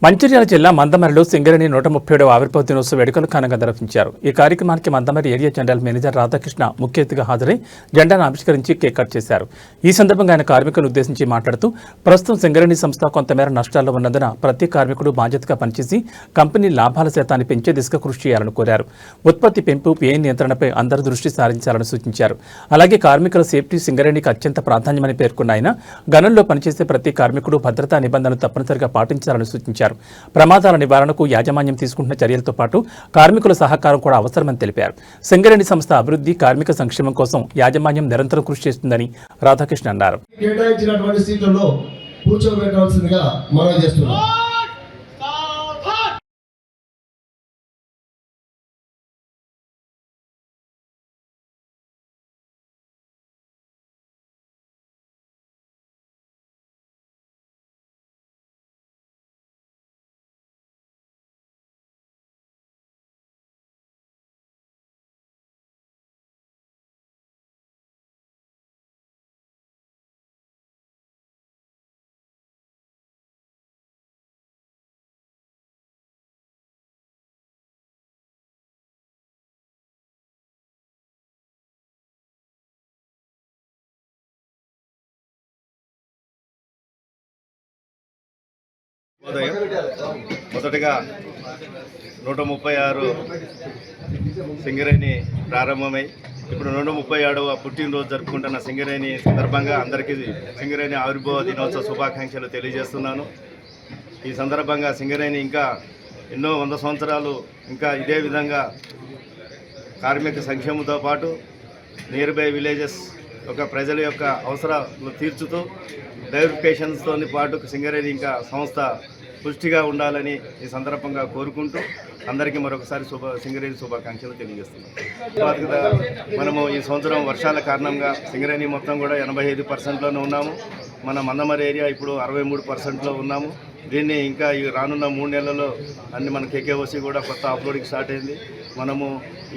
మంచిర్యాల జిల్లా మందమరిలో సింగరేణి 137వ ఆవిర్భావ దినోత్సవ వేడుకలు ఘనంగా నిర్వహించారు. ఈ కార్యక్రమానికి Mandamarri area general manager Radhakrishna ముఖ్య అతిథిగా హాజరై జెండాను ఆవిష్కరించి కేక్ కట్ చేశారు. ఈ సందర్భంగా ఆయన కార్మికులను ఉద్దేశించి మాట్లాడుతూ ప్రస్తుతం సింగరేణి సంస్థ కొంతమేర నష్టాల్లో ఉన్నందున ప్రతి కార్మికుడు బాధ్యతగా పనిచేసి కంపెనీ లాభాల శాతాన్ని పెంచే దిశగా కృషి చేయాలని కోరారు. ఉత్పత్తి పెంపు, వ్యయ నియంత్రణపై అందరూ దృష్టి సారించాలని సూచించారు. అలాగే కార్మికుల సేఫ్టీ సింగరేణికి అత్యంత ప్రాధాన్యమని పేర్కొన్న ఆయన గనుల్లో పనిచేసే ప్రతి కార్మికుడు భద్రతా నిబంధనలు తప్పనిసరిగా పాటించాలని సూచించారు. ప్రమాదాల నివారణకు యాజమాన్యం తీసుకుంటున్న చర్యలతో పాటు కార్మికుల సహకారం కూడా అవసరమని తెలిపారు. సింగరేణి సంస్థ అభివృద్ధి, కార్మిక సంక్షేమం కోసం యాజమాన్యం నిరంతరం కృషి చేస్తుందని రాధాకృష్ణ అన్నారు. మొదటగా 136 సింగరేణి ప్రారంభమై ఇప్పుడు 137వ పుట్టినరోజు జరుపుకుంటున్న సింగరేణి సందర్భంగా అందరికీ సింగరేణి ఆవిర్భావ దినోత్సవ శుభాకాంక్షలు తెలియజేస్తున్నాను. ఈ సందర్భంగా సింగరేణి ఇంకా ఎన్నో 100 సంవత్సరాలు ఇంకా ఇదే విధంగా కార్మిక సంక్షేమంతో పాటు నియర్ బై విలేజెస్ ప్రజల యొక్క అవసరాలు తీర్చుతూ డైవర్ఫికేషన్స్తో పాటు సింగరేణి ఇంకా సంస్థ పుష్టిగా ఉండాలని ఈ సందర్భంగా కోరుకుంటూ అందరికీ మరొకసారి సింగరేణి శుభాకాంక్షలు తెలియజేస్తున్నాం. మనము ఈ సంవత్సరం వర్షాల కారణంగా సింగరేణి మొత్తం కూడా 85%లోనే ఉన్నాము. మన మందమరి ఏరియా ఇప్పుడు 63%లో ఉన్నాము. దీన్ని ఇంకా ఈ రానున్న 3 నెలల్లో అన్ని మన కేకేఓసి కూడా కొత్త అప్లోడింగ్ స్టార్ట్ అయింది. మనము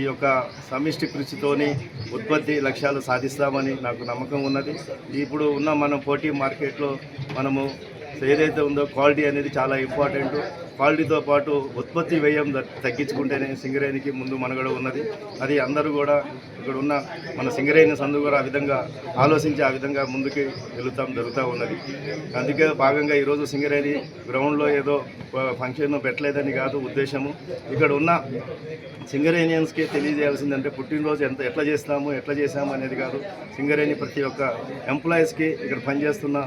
ఈ యొక్క సమిష్టి కృషితోని ఉత్పత్తి లక్ష్యాలు సాధిస్తామని నాకు నమ్మకం ఉన్నది. ఇప్పుడు ఉన్న మన పోటీ మార్కెట్లో మనము ఏదైతే ఉందో క్వాలిటీ అనేది చాలా ఇంపార్టెంట్. క్వాలిటీతో పాటు ఉత్పత్తి వ్యయం తగ్గించుకుంటేనే సింగరేణికి ముందు మనుగడ ఉన్నది. అది అందరూ కూడా ఇక్కడ ఉన్న మన సింగరేణి సందు కూడా ఆ విధంగా ఆలోచించి ఆ విధంగా ముందుకి జరుగుతూ ఉన్నది. అందుకే భాగంగా ఈరోజు సింగరేణి గ్రౌండ్లో ఏదో ఫంక్షన్ పెట్టలేదని కాదు ఉద్దేశము. ఇక్కడ ఉన్న సింగరేనియన్స్కి తెలియజేయాల్సిందంటే పుట్టినరోజు ఎట్లా చేస్తాము అనేది కాదు. సింగరేణి ప్రతి ఒక్క ఎంప్లాయీస్కి ఇక్కడ పనిచేస్తున్న